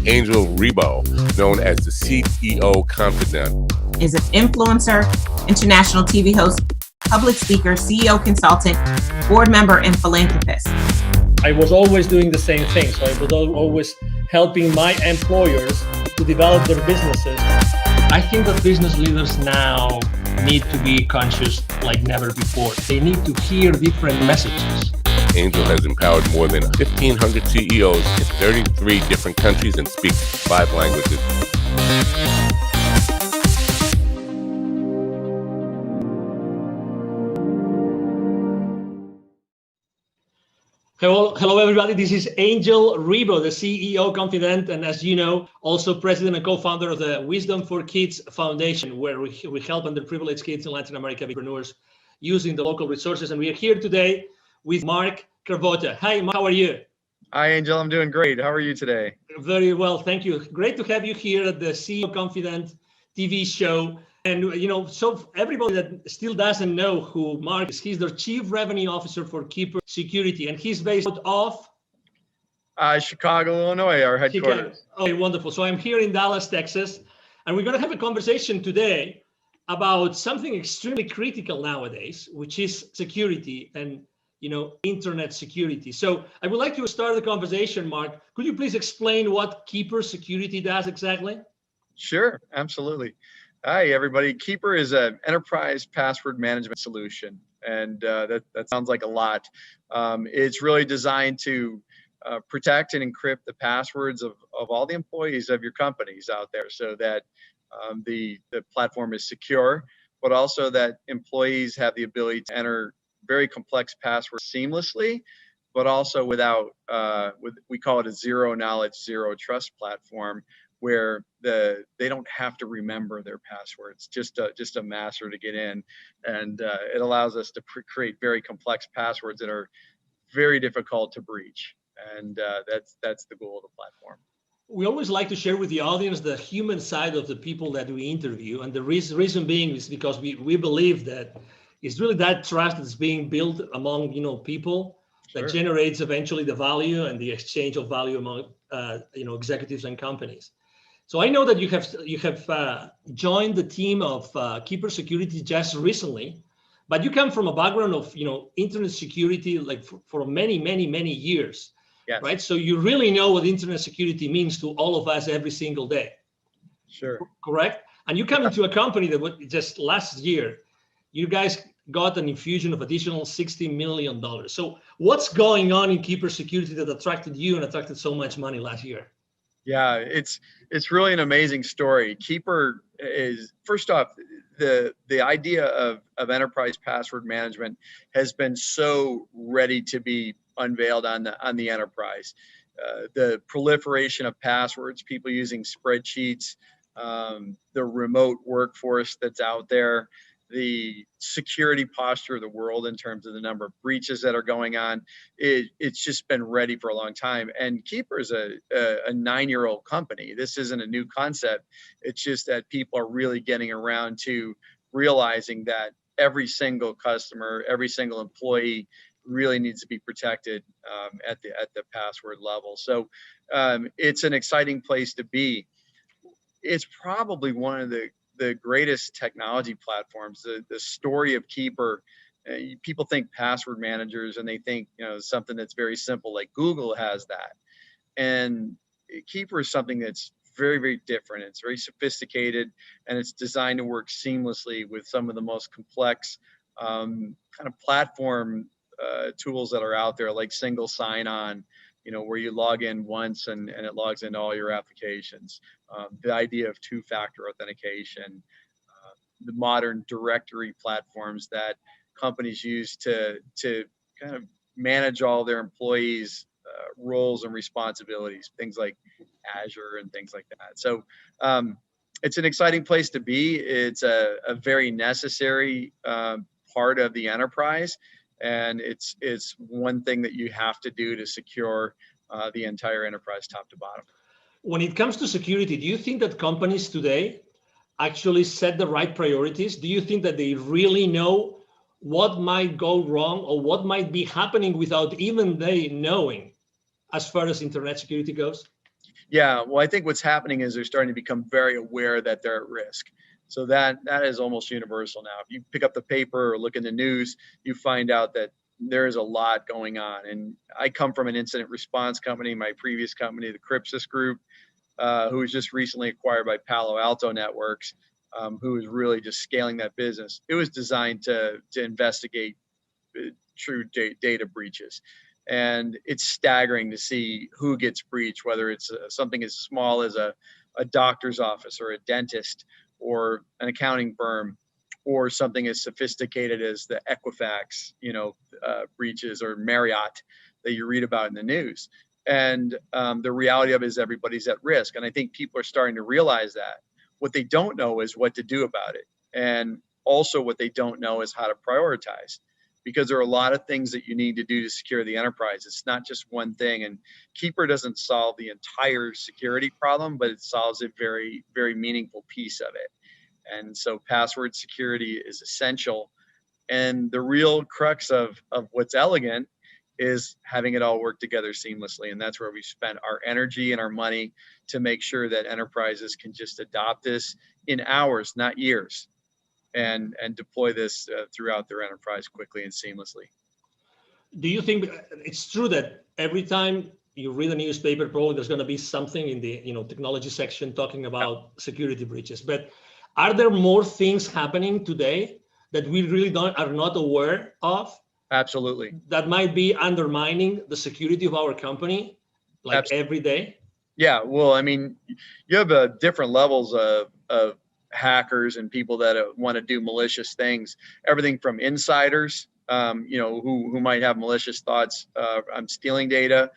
Angel Rebo, known as the CEO Confidant. Is an influencer, international TV host, public speaker, CEO consultant, board member, and philanthropist. I was always doing the same thing. So I was always helping my employers to develop their businesses. I think that business leaders now need to be conscious like never before. They need to hear different messages. Angel has empowered more than 1,500 CEOs in 33 different countries and speaks 5 languages. Hello, everybody. This is Angel Rebo, the CEO Confidant, and as you know, also president and co-founder of the Wisdom for Kids Foundation, where we help underprivileged kids in Latin America entrepreneurs using the local resources. And we are here today with Mark Cravotta. Hi, Mark, how are you? Hi, Angel. I'm doing great. How are you today? Very well, thank you. Great to have you here at the CEO Confidant TV show. And, you know, so everybody that still doesn't know who Mark is, he's the Chief Revenue Officer for Keeper Security, and he's based out of Chicago, Illinois, our headquarters. Okay, wonderful. So I'm here in Dallas, Texas, and we're going to have a conversation today about something extremely critical nowadays, which is security and, you know, internet security. So I would like to start the conversation, Mark. Could you please explain what Keeper Security does exactly? Sure, absolutely. Hi, everybody. Keeper is an enterprise password management solution, and that sounds like a lot. It's really designed to protect and encrypt the passwords of all the employees of your companies out there, so that the platform is secure, but also that employees have the ability to enter very complex passwords seamlessly, but also without, we call it a zero knowledge, zero trust platform, where they don't have to remember their passwords, just a master to get in, and it allows us to create very complex passwords that are very difficult to breach, and that's the goal of the platform. We always like to share with the audience the human side of the people that we interview, and the reason being is because we believe that it's really that trust that's being built among people that Sure. generates eventually the value and the exchange of value among executives and companies. So I know that you have joined the team of Keeper Security just recently, but you come from a background of internet security like for many years, Yes. right? So you really know what internet security means to all of us every single day. Sure. Correct? And you come into a company that just last year, you guys got an infusion of additional $60 million. So what's going on in Keeper Security that attracted you and attracted so much money last year? Yeah, it's really an amazing story. Keeper is, first off, the idea of enterprise password management has been so ready to be unveiled on the enterprise. The proliferation of passwords, people using spreadsheets, the remote workforce that's out there, the security posture of the world in terms of the number of breaches that are going on, it's just been ready for a long time. And Keeper is a 9-year-old company. This isn't a new concept. It's just that people are really getting around to realizing that every single customer, every single employee really needs to be protected at the password level. So it's an exciting place to be. It's probably one of the greatest technology platforms. The story of Keeper, people think password managers and they think something that's very simple, like Google has that, and Keeper is something that's very, very different. It's very sophisticated, and it's designed to work seamlessly with some of the most complex kind of platform tools that are out there, like single sign-on, where you log in once and it logs into all your applications. The idea of two-factor authentication, the modern directory platforms that companies use to kind of manage all their employees' roles and responsibilities, things like Azure and things like that. So it's an exciting place to be. It's a very necessary part of the enterprise. And it's one thing that you have to do to secure the entire enterprise top to bottom. When it comes to security, do you think that companies today actually set the right priorities? Do you think that they really know what might go wrong or what might be happening without even they knowing as far as internet security goes? Yeah, well, I think what's happening is they're starting to become very aware that they're at risk. So that is almost universal now. If you pick up the paper or look in the news, you find out that there is a lot going on. And I come from an incident response company, my previous company, the Crypsis Group, who was just recently acquired by Palo Alto Networks, who is really just scaling that business. It was designed to investigate true data breaches. And it's staggering to see who gets breached, whether it's something as small as a doctor's office or a dentist or an accounting firm, or something as sophisticated as the Equifax, breaches, or Marriott that you read about in the news. And the reality of it is everybody's at risk. And I think people are starting to realize that. What they don't know is what to do about it. And also what they don't know is how to prioritize, because there are a lot of things that you need to do to secure the enterprise. It's not just one thing. And Keeper doesn't solve the entire security problem, but it solves a very, very meaningful piece of it. And so password security is essential. And the real crux of what's elegant is having it all work together seamlessly. And that's where we spent our energy and our money to make sure that enterprises can just adopt this in hours, not years, and deploy this throughout their enterprise quickly and seamlessly. Do you think it's true that every time you read a newspaper, probably there's going to be something in the technology section talking about security breaches? But are there more things happening today that we really are not aware of? Absolutely. That might be undermining the security of our company, like Absolutely. every day? Yeah, well, I mean, you have different levels of hackers and people that want to do malicious things. Everything from insiders, who might have malicious thoughts on stealing data,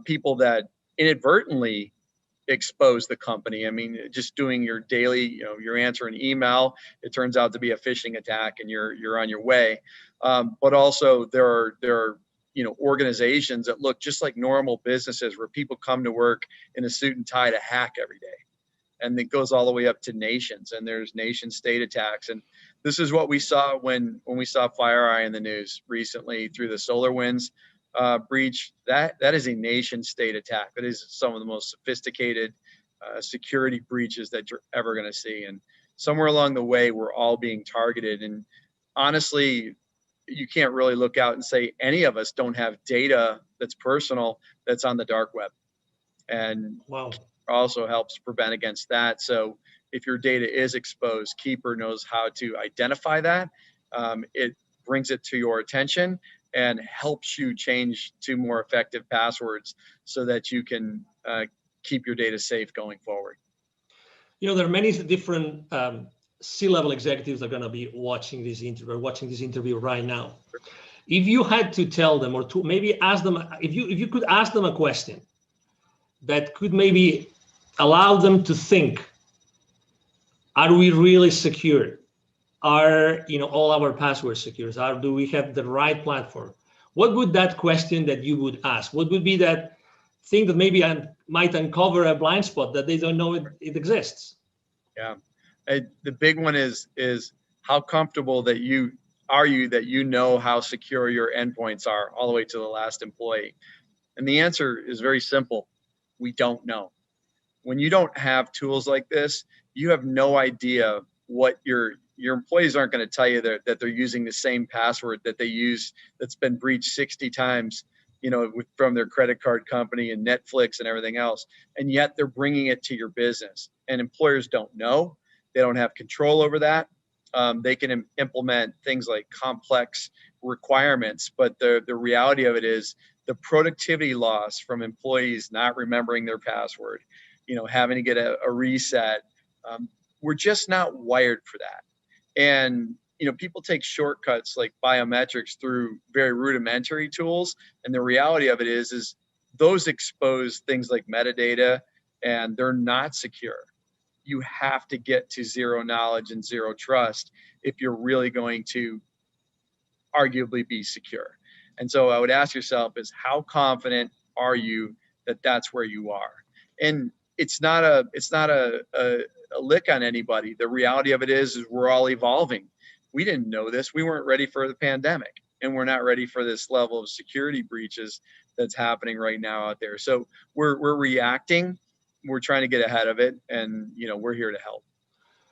people that inadvertently expose the company. I mean, just doing your daily, you're answering email, it turns out to be a phishing attack, and you're on your way. But also there are organizations that look just like normal businesses, where people come to work in a suit and tie to hack every day. And it goes all the way up to nations, and there's nation state attacks. And this is what we saw when we saw FireEye in the news recently through the SolarWinds breach. That is a nation state attack. That is some of the most sophisticated security breaches that you're ever going to see. And somewhere along the way, we're all being targeted. And honestly, you can't really look out and say any of us don't have data that's personal that's on the dark web. And wow, also helps prevent against that. So if your data is exposed, Keeper knows how to identify that. It brings it to your attention and helps you change to more effective passwords so that you can keep your data safe going forward. There are many different C-level executives that are going to be watching this interview right now. If you had to tell them, or to maybe ask them, if you could ask them a question that could maybe allow them to think, are we really secure? Are all our passwords secure? Do we have the right platform? What would that question that you would ask? What would be that thing that maybe might uncover a blind spot that they don't know it exists? Yeah, the big one is how comfortable that you know how secure your endpoints are all the way to the last employee. And the answer is very simple. We don't know. When you don't have tools like this, you have no idea what your employees aren't going to tell you that they're using the same password that they use that's been breached 60 times, from their credit card company and Netflix and everything else. And yet they're bringing it to your business, and employers don't know. They don't have control over that. They can implement things like complex requirements, but the reality of it is the productivity loss from employees not remembering their password, having to get a reset. We're just not wired for that. And, people take shortcuts like biometrics through very rudimentary tools. And the reality of it is those expose things like metadata, and they're not secure. You have to get to zero knowledge and zero trust if you're really going to arguably be secure. And so I would ask yourself is, how confident are you that that's where you are? And it's not a lick on anybody. The reality of it is we're all evolving. We didn't know this. We weren't ready for the pandemic, and we're not ready for this level of security breaches that's happening right now out there. So we're reacting, we're trying to get ahead of it, and we're here to help.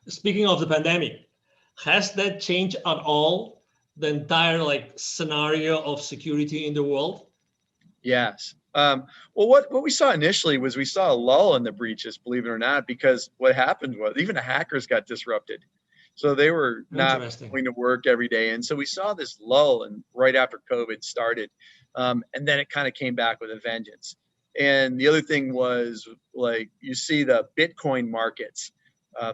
Speaking of the pandemic, has that changed at all the entire scenario of security in the world? Yes. Well, what we saw initially was we saw a lull in the breaches, believe it or not, because what happened was even the hackers got disrupted. So they were not going to work every day. And so we saw this lull and right after COVID started. And then it kind of came back with a vengeance. And the other thing was, you see the Bitcoin markets,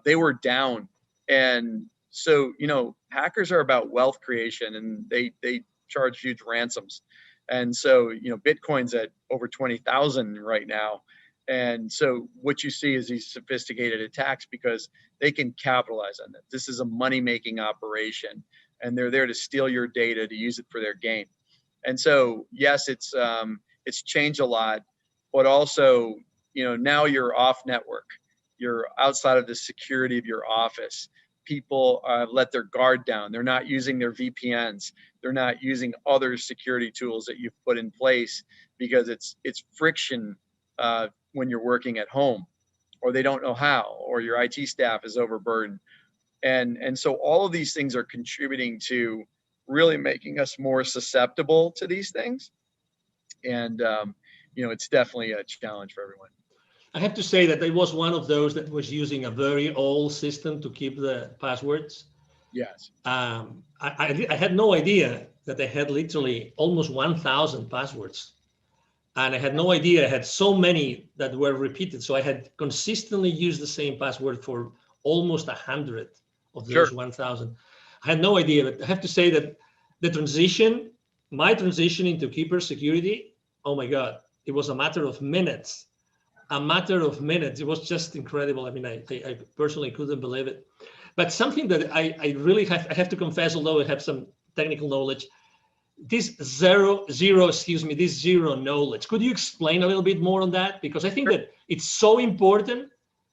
they were down. And so, hackers are about wealth creation, and they charge huge ransoms. And so, Bitcoin's at over 20,000 right now. And so what you see is these sophisticated attacks because they can capitalize on that. This is a money-making operation, and they're there to steal your data to use it for their gain. And so, yes, it's changed a lot, but also, now you're off network. You're outside of the security of your office. People let their guard down. They're not using their VPNs. They're not using other security tools that you've put in place because it's friction when you're working at home, or they don't know how, or your IT staff is overburdened. And so all of these things are contributing to really making us more susceptible to these things. And, it's definitely a challenge for everyone. I have to say that I was one of those that was using a very old system to keep the passwords. Yes. I had no idea that they had literally almost 1,000 passwords. And I had no idea I had so many that were repeated. So I had consistently used the same password for almost 100 of those 1,000. I had no idea, but I have to say that my transition into Keeper security, oh my God, it was a matter of minutes. It was just incredible. I mean, I personally couldn't believe it. But something that I really have to confess, although I have some technical knowledge, this zero knowledge. Could you explain a little bit more on that? Because I think that it's so important.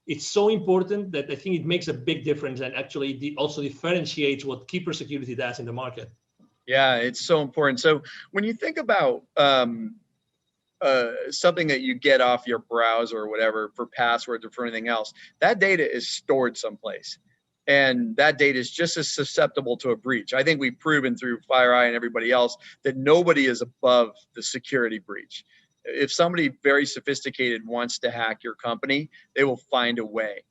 It's so important that I think it makes a big difference and actually also differentiates what Keeper security does in the market. Yeah, it's so important. So when you think about something that you get off your browser or whatever for passwords or for anything else, that data is stored someplace. And that data is just as susceptible to a breach. I think we've proven through FireEye and everybody else that nobody is above the security breach. If somebody very sophisticated wants to hack your company, they will find a way.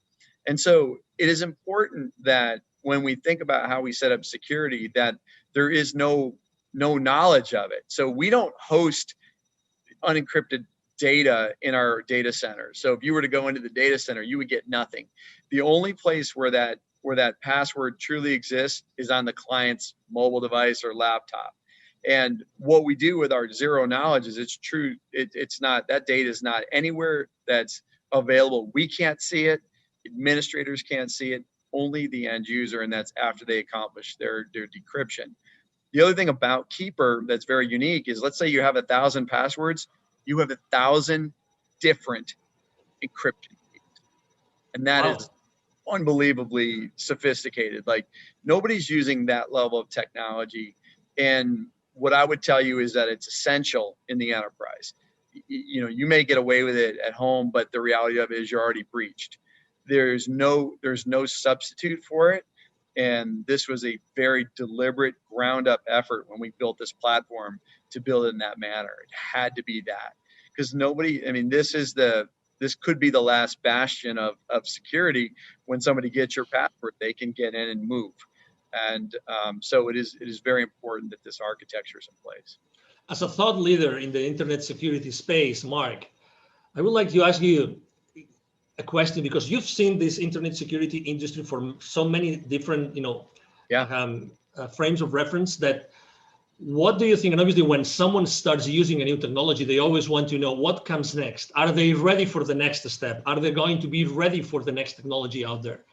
And so it is important that when we think about how we set up security, that there is no knowledge of it. So we don't host unencrypted data in our data center. So if you were to go into the data center, you would get nothing. The only place where that password truly exists is on the client's mobile device or laptop. And what we do with our zero knowledge is it's true. It's not, that data is not anywhere that's available. We can't see it. Administrators can't see it. Only the end user, and that's after they accomplish their decryption. The other thing about Keeper that's very unique is, let's say you have 1,000 passwords, you have 1,000 different encryption keys. And that is unbelievably sophisticated. Like, nobody's using that level of technology. And what I would tell you is that it's essential in the enterprise. You may get away with it at home, but the reality of it is you're already breached. There's no substitute for it. And this was a very deliberate ground up effort when we built this platform to build it in that manner. It had to be that, because this could be the last bastion of security. When somebody gets your password, they can get in and move. And so it is very important that this architecture is in place. As a thought leader in the internet security space, Mark, I would like to ask you a question, because you've seen this internet security industry for so many different, frames of reference. That, what do you think? And obviously, when someone starts using a new technology, they always want to know what comes next. Are they ready for the next step? Are they going to be ready for the next technology out there?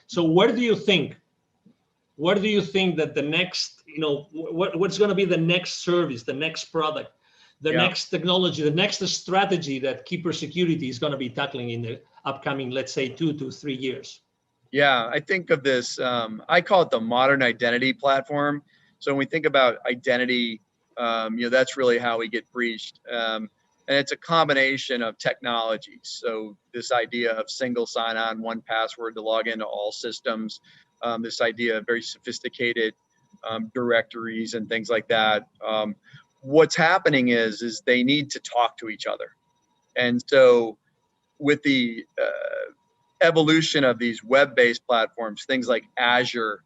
So where do you think that the next, what's going to be the next service, the next product, the next technology, the next strategy that Keeper Security is going to be tackling in the upcoming, let's say, 2 to 3 years? Yeah, I think of this, I call it the modern identity platform. So when we think about identity, that's really how we get breached. And it's a combination of technologies. So this idea of single sign-on, one password to log into all systems, this idea of very sophisticated directories and things like that. What's happening is they need to talk to each other. And so with the evolution of these web-based platforms, things like Azure,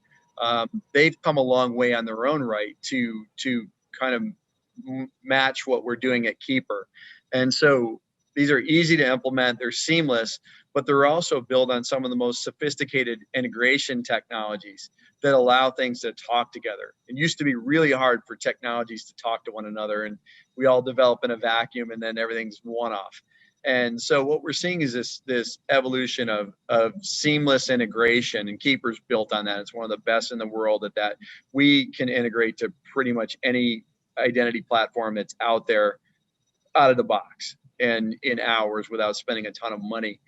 they've come a long way on their own right to kind of match what we're doing at Keeper. And so these are easy to implement, they're seamless, but they're also built on some of the most sophisticated integration technologies that allow things to talk together. It used to be really hard for technologies to talk to one another, and we all develop in a vacuum and then everything's one-off. And so what we're seeing is this evolution of seamless integration, and Keeper's built on that. It's one of the best in the world at that. We can integrate to pretty much any identity platform that's out there out of the box and in hours without spending a ton of money.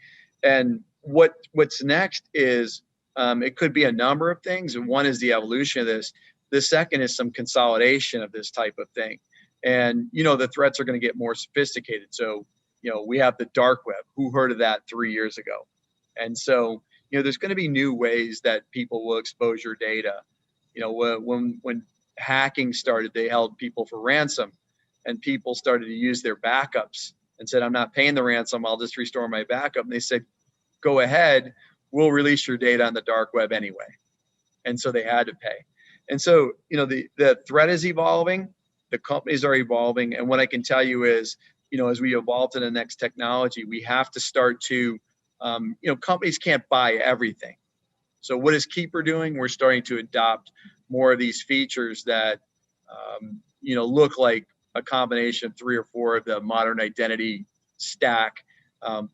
And what's next is it could be a number of things. And one is the evolution of this. The second is some consolidation of this type of thing. And, the threats are going to get more sophisticated. So, we have the dark web. Who heard of that 3 years ago? And so, there's going to be new ways that people will expose your data. When hacking started, they held people for ransom, and people started to use their backups and said, I'm not paying the ransom, I'll just restore my backup. And they said, go ahead, we'll release your data on the dark web anyway. And so they had to pay. And so, the threat is evolving, the companies are evolving. And what I can tell you is, as we evolve to the next technology, we have to start to, companies can't buy everything. So what is Keeper doing? We're starting to adopt more of these features that, look like a combination of 3 or 4 of the modern identity stack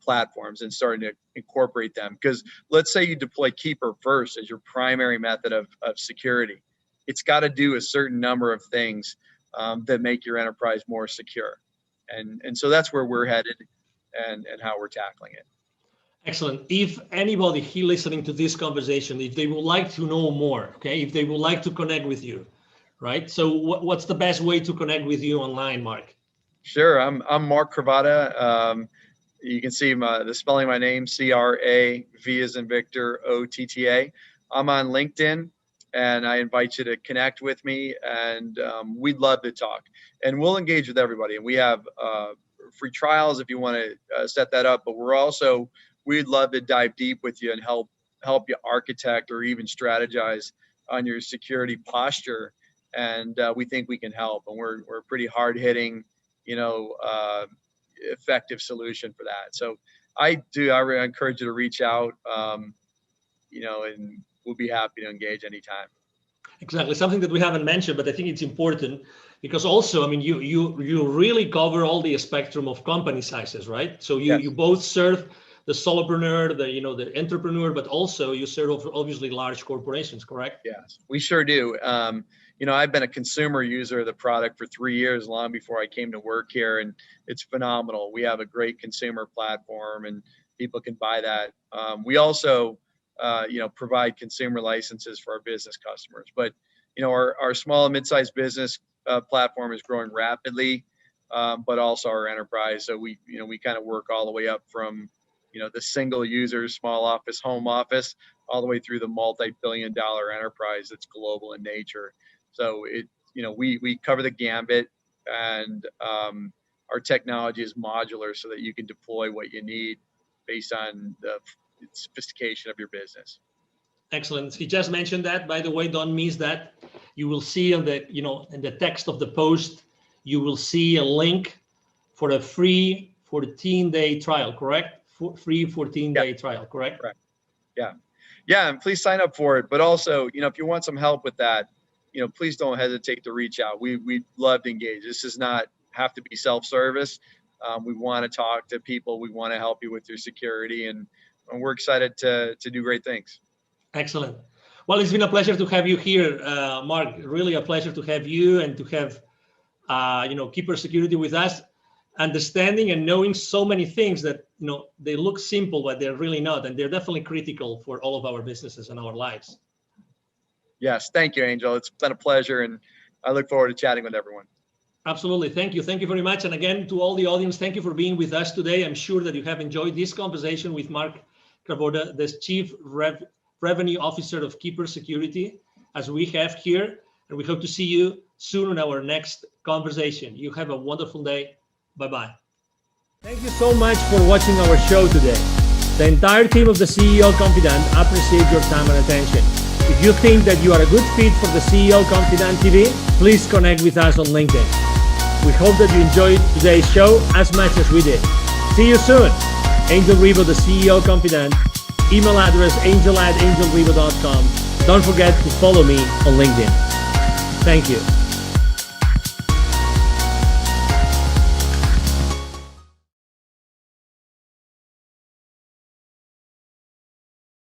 platforms, and starting to incorporate them. Because let's say you deploy Keeper first as your primary method of security. It's got to do a certain number of things that make your enterprise more secure. And so that's where we're headed and how we're tackling it. Excellent. If anybody here listening to this conversation, if they would like to know more, okay, if they would like to connect with you, right? So what's the best way to connect with you online, Mark? Sure. I'm Mark Cravotta. You can see the spelling of my name, C-R-A-V as in Victor, O-T-T-A. I'm on LinkedIn, and I invite you to connect with me, and we'd love to talk. And we'll engage with everybody. And we have free trials if you want to set that up, but we'd love to dive deep with you and help you architect or even strategize on your security posture. And we think we can help. And we're a pretty hard-hitting, effective solution for that. So I really encourage you to reach out, and we'll be happy to engage anytime. Exactly. Something that we haven't mentioned, but I think it's important because also, I mean, you really cover all the spectrum of company sizes, right? So Yes. you both serve the solopreneur, the entrepreneur, but also you serve obviously large corporations, correct? Yes, we sure do. I've been a consumer user of the product for 3 years, long before I came to work here, and it's phenomenal. We have a great consumer platform, and people can buy that. We also, provide consumer licenses for our business customers. But, our small and mid-sized business platform is growing rapidly, but also our enterprise. So we kind of work all the way up from, the single users, small office, home office, all the way through the multi-billion-dollar enterprise that's global in nature. So we cover the gambit, and our technology is modular so that you can deploy what you need based on the sophistication of your business. Excellent. He just mentioned that, by the way, don't miss that. You will see in the text of the post, you will see a link for a free 14-day trial, correct? Free 14-day trial, correct? Correct. Yeah, and please sign up for it. But also, if you want some help with that, please don't hesitate to reach out. We'd love to engage. This does not have to be self-service. We want to talk to people. We want to help you with your security, and we're excited to do great things. Excellent. Well, it's been a pleasure to have you here, Mark. Really a pleasure to have you and to have, Keeper Security with us, understanding and knowing so many things that, they look simple, but they're really not. And they're definitely critical for all of our businesses and our lives. Yes. Thank you, Angel. It's been a pleasure, and I look forward to chatting with everyone. Absolutely. Thank you. Thank you very much. And again, to all the audience, thank you for being with us today. I'm sure that you have enjoyed this conversation with Mark Cravotta, the Chief Revenue Officer of Keeper Security, as we have here. And we hope to see you soon in our next conversation. You have a wonderful day. Bye-bye. Thank you so much for watching our show today. The entire team of the CEO Confidant appreciate your time and attention. If you think that you are a good fit for the CEO Confidant TV, please connect with us on LinkedIn. We hope that you enjoyed today's show as much as we did. See you soon. Angel Rivo, the CEO Confidant. Email address angel@angelrivo.com. Don't forget to follow me on LinkedIn. Thank you.